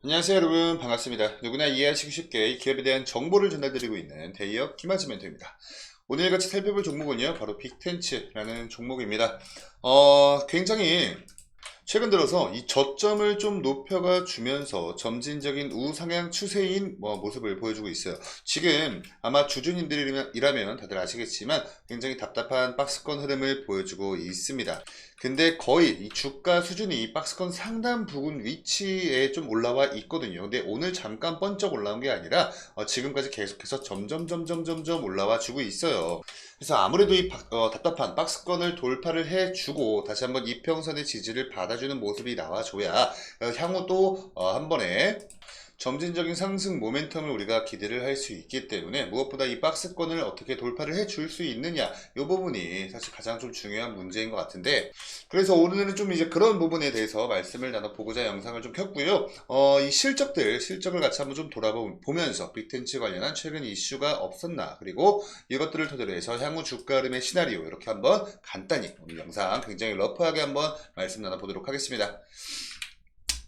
안녕하세요 여러분, 반갑습니다. 누구나 이해하시기 쉽게 이 기업에 대한 정보를 전달드리고 있는 대기업 김하지 멘토입니다. 오늘 같이 살펴볼 종목은요 바로 빅텐츠라는 종목입니다. 굉장히 최근 들어서 이 저점을 좀 높여가 주면서 점진적인 우상향 추세인 모습을 보여주고 있어요. 지금 아마 주주님들이라면 다들 아시겠지만 굉장히 답답한 박스권 흐름을 보여주고 있습니다. 근데 거의 이 주가 수준이 박스권 상단 부근 위치에 좀 올라와 있거든요. 근데 오늘 잠깐 번쩍 올라온 게 아니라 지금까지 계속해서 점점 올라와 주고 있어요. 그래서 아무래도 이 답답한 박스권을 돌파를 해주고 다시 한번 이평선의 지지를 받아주는 모습이 나와줘야 향후 또 한 번에 점진적인 상승 모멘텀을 우리가 기대를 할 수 있기 때문에 무엇보다 이 박스권을 어떻게 돌파를 해줄 수 있느냐 이 부분이 사실 가장 좀 중요한 문제인 것 같은데, 그래서 오늘은 좀 이제 그런 부분에 대해서 말씀을 나눠보고자 영상을 좀 켰고요. 이 실적을 같이 한번 좀 돌아보면서 빅텐치 관련한 최근 이슈가 없었나, 그리고 이것들을 토대로 해서 향후 주가 흐름의 시나리오 이렇게 한번 간단히 오늘 영상 굉장히 러프하게 한번 말씀 나눠보도록 하겠습니다.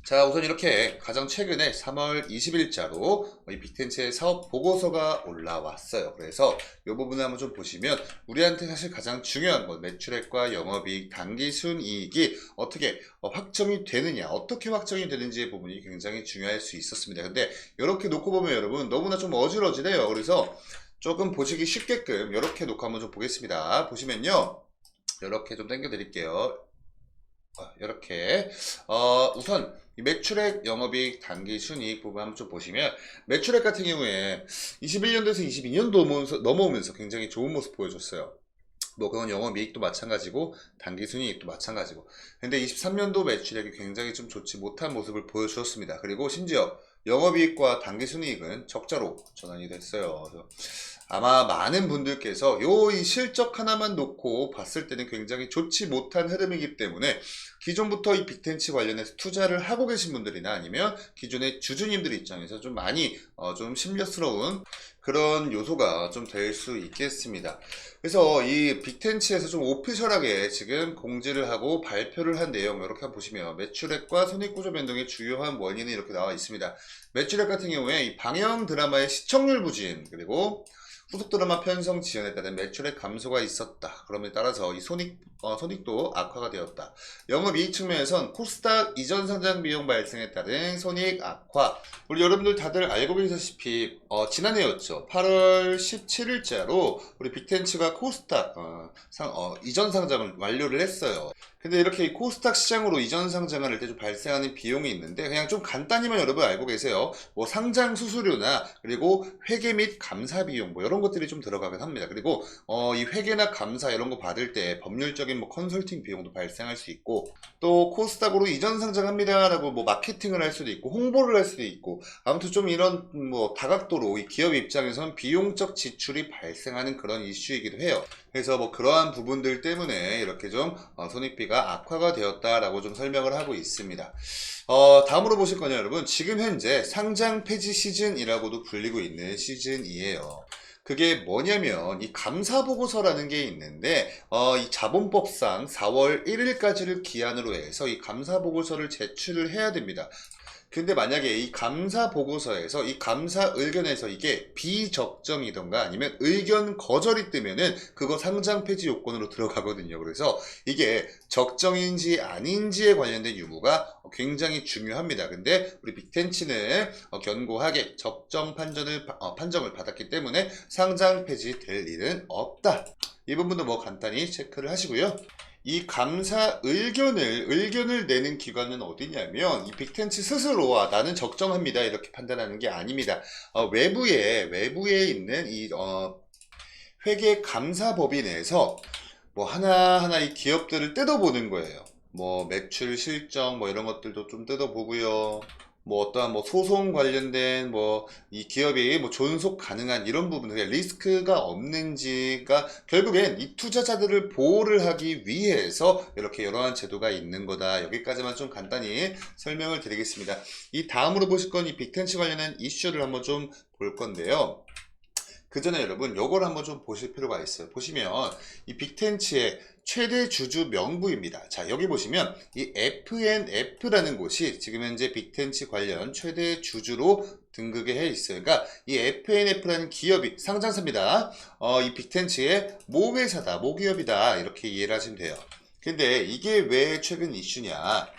자, 우선 이렇게 가장 최근에 3월 20일자로 이 빅텐츠의 사업 보고서가 올라왔어요. 그래서 이 부분을 한번 좀 보시면 우리한테 사실 가장 중요한 건 매출액과 영업이익, 당기순이익이 어떻게 확정이 되느냐, 어떻게 확정이 되는지의 부분이 굉장히 중요할 수 있었습니다. 근데 이렇게 놓고 보면 여러분 너무나 좀 어지러지네요. 그래서 조금 보시기 쉽게끔 이렇게 놓고 한번 좀 보겠습니다. 보시면요, 이렇게 좀 당겨 드릴게요. 이렇게 우선 매출액, 영업이익, 당기순이익 부분 한번 좀 보시면 매출액 같은 경우에 21년도에서 22년도 넘어오면서 굉장히 좋은 모습 보여줬어요. 뭐 그건 영업이익도 마찬가지고 당기순이익도 마찬가지고, 근데 23년도 매출액이 굉장히 좀 좋지 못한 모습을 보여주었습니다. 그리고 심지어 영업이익과 당기순이익은 적자로 전환이 됐어요. 그래서 아마 많은 분들께서 이 실적 하나만 놓고 봤을 때는 굉장히 좋지 못한 흐름이기 때문에 기존부터 이 빅텐치 관련해서 투자를 하고 계신 분들이나 아니면 기존의 주주님들 입장에서 좀 많이 좀 심려스러운 그런 요소가 좀 될 수 있겠습니다. 그래서 이 빅텐치에서 좀 오피셜하게 지금 공지를 하고 발표를 한 내용 이렇게 한번 보시면 매출액과 손익구조 변동의 주요한 원인이 이렇게 나와 있습니다. 매출액 같은 경우에 이 방영 드라마의 시청률 부진, 그리고 후속 드라마 편성 지연에 따른 매출액 감소가 있었다. 그럼에 따라서 이 손익도 악화가 되었다. 영업이익 측면에선 코스닥 이전 상장 비용 발생에 따른 손익 악화. 우리 여러분들 다들 알고 계시다시피 지난해였죠. 8월 17일자로 우리 빅텐츠가 코스닥 이전 상장을 완료를 했어요. 근데 이렇게 코스닥 시장으로 이전 상장을 할 때 좀 발생하는 비용이 있는데, 그냥 좀 간단히만 여러분 알고 계세요. 뭐 상장 수수료나 그리고 회계 및 감사 비용 뭐 이런 것들이 좀 들어가긴 합니다. 그리고 이 회계나 감사 이런 거 받을 때 법률적인 뭐 컨설팅 비용도 발생할 수 있고, 또 코스닥으로 이전 상장합니다라고 뭐 마케팅을 할 수도 있고 홍보를 할 수도 있고, 아무튼 좀 이런 뭐 다각도로 이 기업 입장에서는 비용적 지출이 발생하는 그런 이슈이기도 해요. 그래서 뭐 그러한 부분들 때문에 이렇게 좀 손익비가 악화가 되었다라고 좀 설명을 하고 있습니다. 다음으로 보실 거냐 여러분, 지금 현재 상장 폐지 시즌이라고도 불리고 있는 시즌이에요. 그게 뭐냐면 이 감사보고서라는 게 있는데 이 자본법상 4월 1일까지를 기한으로 해서 이 감사보고서를 제출을 해야 됩니다. 근데 만약에 이 감사 보고서에서 이 감사 의견에서 이게 비적정이던가 아니면 의견 거절이 뜨면은 그거 상장 폐지 요건으로 들어가거든요. 그래서 이게 적정인지 아닌지에 관련된 유무가 굉장히 중요합니다. 근데 우리 빅텐치는 견고하게 적정 판정을 받았기 때문에 상장 폐지 될 일은 없다. 이 부분도 뭐 간단히 체크를 하시고요. 이 감사 의견을 내는 기관은 어디냐면 이 빅텐치 스스로 나는 적정합니다 이렇게 판단하는 게 아닙니다. 외부에 있는 이 회계 감사법인에서 뭐 하나하나 이 기업들을 뜯어보는 거예요. 뭐 매출 실적 뭐 이런 것들도 좀 뜯어보고요. 뭐 어떠한 뭐 소송 관련된 뭐 이 기업이 뭐 존속 가능한 이런 부분들, 리스크가 없는지가 결국엔 이 투자자들을 보호를 하기 위해서 이렇게 여러한 제도가 있는 거다. 여기까지만 좀 간단히 설명을 드리겠습니다. 이 다음으로 보실 건 이 빅텐치 관련한 이슈를 한번 좀 볼 건데요. 그 전에 여러분 요걸 한번 좀 보실 필요가 있어요. 보시면 이 빅텐치의 최대 주주 명부입니다. 자, 여기 보시면 이 FNF라는 곳이 지금 현재 빅텐치 관련 최대 주주로 등극에 해 있어요. 그러니까 이 FNF라는 기업이 상장사입니다. 이 빅텐치의 모회사다, 모기업이다, 이렇게 이해를 하시면 돼요. 근데 이게 왜 최근 이슈냐?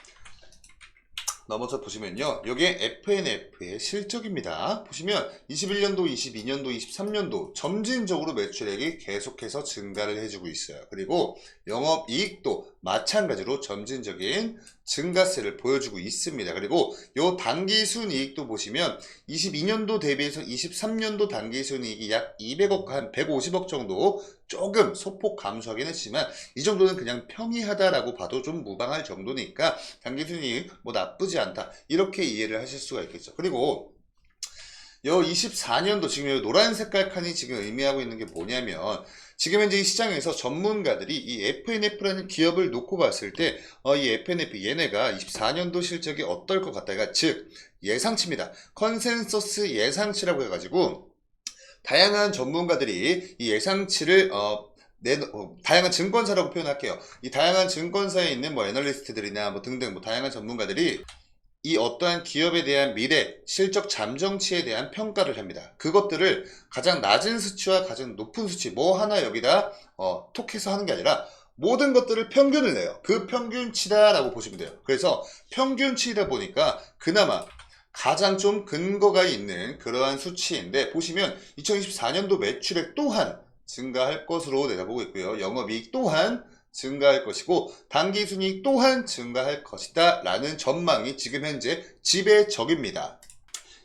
넘어서 보시면요. 이게 FNF의 실적입니다. 보시면 21년도, 22년도, 23년도 점진적으로 매출액이 계속해서 증가를 해주고 있어요. 그리고 영업이익도 마찬가지로 점진적인 증가세를 보여주고 있습니다. 그리고 요 당기순이익도 보시면 22년도 대비해서 23년도 당기순이익이 약 200억, 한 150억 정도 조금 소폭 감소하긴 했지만 이 정도는 그냥 평이하다라고 봐도 좀 무방할 정도니까 당기순이익 뭐 나쁘지 않다, 이렇게 이해를 하실 수가 있겠죠. 그리고 요 24년도 지금 요 노란 색깔 칸이 지금 의미하고 있는 게 뭐냐면 지금 현재 이 시장에서 전문가들이 이 FNF라는 기업을 놓고 봤을 때 이 FNF 얘네가 24년도 실적이 어떨 것 같다가, 즉 예상치입니다. 컨센서스 예상치라고 해가지고 다양한 전문가들이 이 예상치를 다양한 증권사라고 표현할게요. 이 다양한 증권사에 있는 뭐 애널리스트들이나 뭐 등등 뭐 다양한 전문가들이 이 어떠한 기업에 대한 미래 실적 잠정치에 대한 평가를 합니다. 그것들을 가장 낮은 수치와 가장 높은 수치 뭐 하나 여기다 톡해서 하는 게 아니라 모든 것들을 평균을 내요. 그 평균치다라고 보시면 돼요. 그래서 평균치이다 보니까 그나마 가장 좀 근거가 있는 그러한 수치인데, 보시면 2024년도 매출액 또한 증가할 것으로 내다보고 있고요. 영업이익 또한 증가할 것이고 당기순이익 또한 증가할 것이다 라는 전망이 지금 현재 지배적입니다.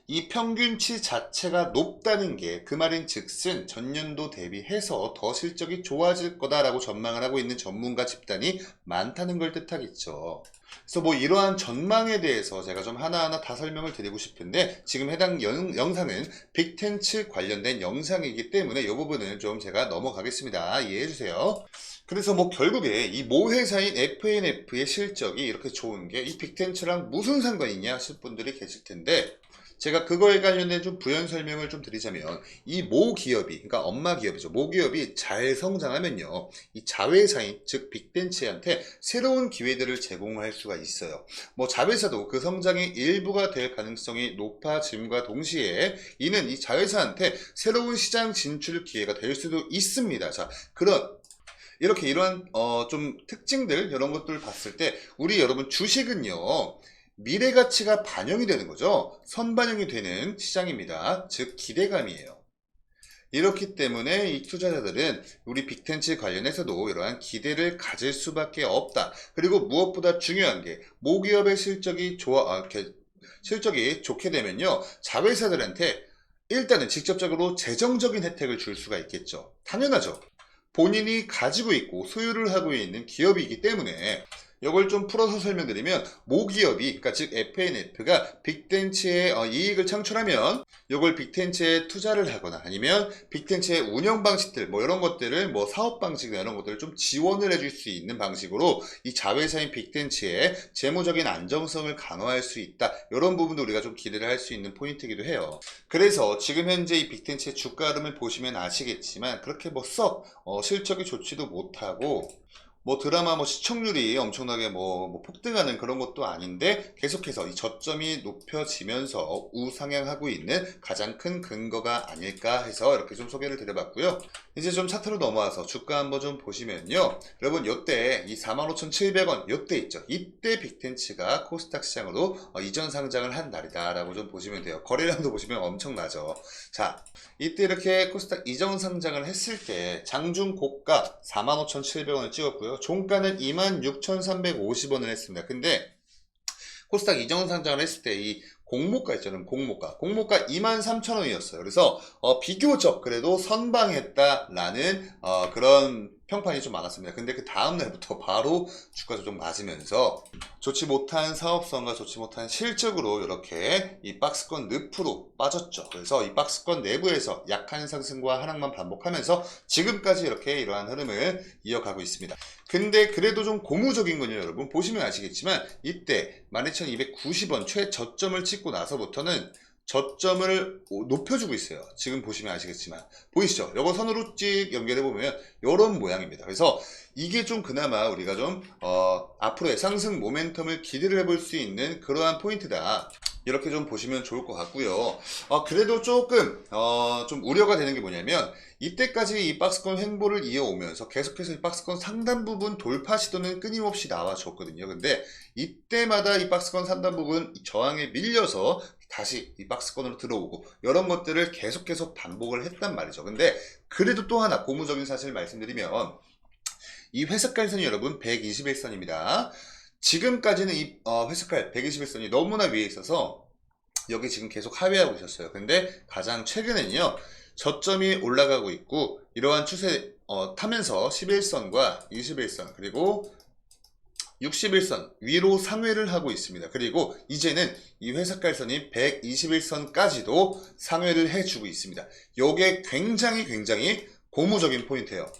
이 평균치 자체가 높다는 게 그 말인 즉슨 전년도 대비해서 더 실적이 좋아질 거다라고 전망을 하고 있는 전문가 집단이 많다는 걸 뜻하겠죠. 그래서 뭐 이러한 전망에 대해서 제가 좀 하나하나 다 설명을 드리고 싶은데 지금 해당 영상은 빅텐츠 관련된 영상이기 때문에 이 부분은 좀 제가 넘어가겠습니다. 이해해 주세요. 그래서 뭐 결국에 이 모회사인 FNF의 실적이 이렇게 좋은 게 이 빅텐츠랑 무슨 상관이 있냐 하실 분들이 계실 텐데, 제가 그거에 관련된 좀 부연 설명을 좀 드리자면 이 모 기업이, 그러니까 엄마 기업이죠. 모 기업이 잘 성장하면요, 이 자회사인 즉 빅텐츠한테 새로운 기회들을 제공할 수가 있어요. 뭐 자회사도 그 성장의 일부가 될 가능성이 높아짐과 동시에 이는 이 자회사한테 새로운 시장 진출 기회가 될 수도 있습니다. 자, 이러한 좀 특징들, 이런 것들을 봤을 때 우리 여러분 주식은요, 미래 가치가 반영이 되는 거죠. 선반영이 되는 시장입니다. 즉 기대감이에요. 이렇기 때문에 이 투자자들은 우리 빅텐츠 관련해서도 이러한 기대를 가질 수밖에 없다. 그리고 무엇보다 중요한 게 모기업의 실적이 실적이 좋게 되면요, 자회사들한테 일단은 직접적으로 재정적인 혜택을 줄 수가 있겠죠. 당연하죠. 본인이 가지고 있고 소유를 하고 있는 기업이기 때문에. 이걸 좀 풀어서 설명드리면 모기업이, 그러니까 즉 FNF가 빅텐츠의 이익을 창출하면 이걸 빅텐츠에 투자를 하거나 아니면 빅텐츠의 운영 방식들 뭐 이런 것들을 뭐 사업 방식이나 이런 것들을 좀 지원을 해줄 수 있는 방식으로 이 자회사인 빅텐츠의 재무적인 안정성을 강화할 수 있다. 이런 부분도 우리가 좀 기대를 할 수 있는 포인트이기도 해요. 그래서 지금 현재 이 빅텐츠의 주가 흐름을 보시면 아시겠지만 그렇게 뭐 썩 실적이 좋지도 못하고 뭐 드라마 뭐 시청률이 엄청나게 뭐 폭등하는 그런 것도 아닌데 계속해서 이 저점이 높여지면서 우상향하고 있는 가장 큰 근거가 아닐까 해서 이렇게 좀 소개를 드려봤고요. 이제 좀 차트로 넘어와서 주가 한번 좀 보시면요, 여러분 요때 이 45,700원 요때 있죠. 이때 빅텐츠가 코스닥 시장으로 이전 상장을 한 날이다 라고 좀 보시면 돼요. 거래량도 보시면 엄청나죠. 자, 이때 이렇게 코스닥 이전 상장을 했을 때 장중 고가 45,700원을 찍었고요. 종가는 26,350원을 했습니다. 근데 코스닥 이전 상장을 했을 때 이 공모가 있잖아요. 공모가 23,000원이었어요. 그래서 비교적 그래도 선방했다라는 그런 평판이 좀 많았습니다. 근데 그 다음날부터 바로 주가가 좀 맞으면서 좋지 못한 사업성과 좋지 못한 실적으로 이렇게 이 박스권 늪으로 빠졌죠. 그래서 이 박스권 내부에서 약한 상승과 하락만 반복하면서 지금까지 이렇게 이러한 흐름을 이어가고 있습니다. 근데 그래도 좀 고무적인 건요, 여러분 보시면 아시겠지만 이때 12,290원 최저점을 찍고 나서부터는 저점을 높여주고 있어요. 지금 보시면 아시겠지만 보이시죠? 요거 선으로 찍 연결해 보면 이런 모양입니다. 그래서 이게 좀 그나마 우리가 좀 앞으로의 상승 모멘텀을 기대를 해볼 수 있는 그러한 포인트다. 이렇게 좀 보시면 좋을 것 같고요. 그래도 조금 좀 우려가 되는 게 뭐냐면 이때까지 이 박스권 횡보를 이어오면서 계속해서 이 박스권 상단 부분 돌파 시도는 끊임없이 나와줬거든요. 근데 이때마다 이 박스권 상단 부분 저항에 밀려서 다시 이 박스권으로 들어오고 이런 것들을 계속 반복을 했단 말이죠. 근데 그래도 또 하나 고무적인 사실을 말씀드리면 이 회색깔선이 여러분 121선입니다. 지금까지는 이 회색깔 121선이 너무나 위에 있어서 여기 지금 계속 하회하고 있었어요. 근데 가장 최근에는요, 저점이 올라가고 있고 이러한 추세 타면서 11선과 21선 그리고 61선 위로 상회를 하고 있습니다. 그리고 이제는 이 회색깔선이 121선까지도 상회를 해주고 있습니다. 이게 굉장히 고무적인 포인트예요.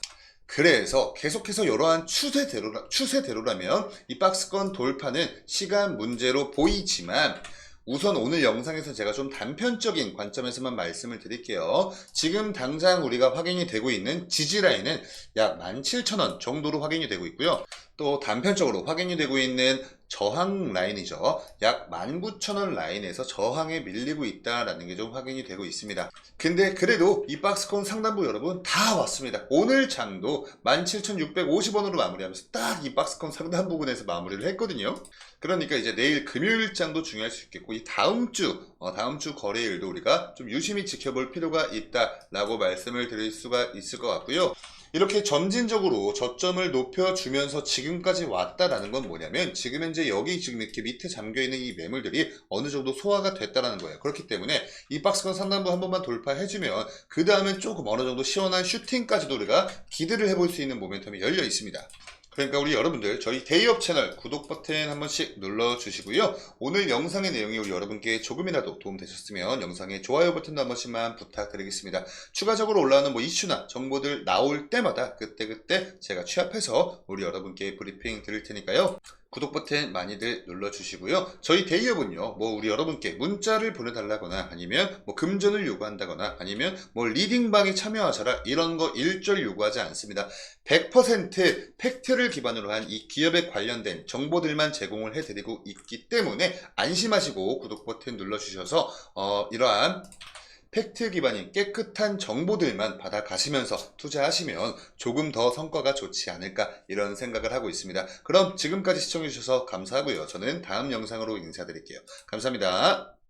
그래서 계속해서 이러한 추세대로라면 이 박스권 돌파는 시간 문제로 보이지만 우선 오늘 영상에서 제가 좀 단편적인 관점에서만 말씀을 드릴게요. 지금 당장 우리가 확인이 되고 있는 지지라인은 약 17,000원 정도로 확인이 되고 있고요. 또 단편적으로 확인이 되고 있는 저항 라인이죠. 약 19,000원 라인에서 저항에 밀리고 있다라는 게 좀 확인이 되고 있습니다. 근데 그래도 이 박스권 상단부 여러분 다 왔습니다. 오늘 장도 17,650원으로 마무리하면서 딱 이 박스권 상단 부분에서 마무리를 했거든요. 그러니까 이제 내일 금요일 장도 중요할 수 있겠고 이 다음 주 거래일도 우리가 좀 유심히 지켜볼 필요가 있다라고 말씀을 드릴 수가 있을 것 같고요. 이렇게 점진적으로 저점을 높여주면서 지금까지 왔다라는 건 뭐냐면 지금 현재 여기 지금 이렇게 밑에 잠겨있는 이 매물들이 어느 정도 소화가 됐다라는 거예요. 그렇기 때문에 이 박스권 상단부 한 번만 돌파해주면 그 다음엔 조금 어느 정도 시원한 슈팅까지도 우리가 기대를 해볼 수 있는 모멘텀이 열려 있습니다. 그러니까 우리 여러분들 저희 데이업 채널 구독 버튼 한 번씩 눌러주시고요. 오늘 영상의 내용이 우리 여러분께 조금이라도 도움되셨으면 영상에 좋아요 버튼도 한 번씩만 부탁드리겠습니다. 추가적으로 올라오는 뭐 이슈나 정보들 나올 때마다 그때 제가 취합해서 우리 여러분께 브리핑 드릴 테니까요. 구독 버튼 많이들 눌러주시고요. 저희 데이업은요, 뭐 우리 여러분께 문자를 보내달라거나 아니면 뭐 금전을 요구한다거나 아니면 뭐 리딩방에 참여하셔라 이런 거 일절 요구하지 않습니다. 100% 팩트를 기반으로 한 이 기업에 관련된 정보들만 제공을 해드리고 있기 때문에 안심하시고 구독 버튼 눌러주셔서 이러한 팩트 기반인 깨끗한 정보들만 받아가시면서 투자하시면 조금 더 성과가 좋지 않을까 이런 생각을 하고 있습니다. 그럼 지금까지 시청해주셔서 감사하고요. 저는 다음 영상으로 인사드릴게요. 감사합니다.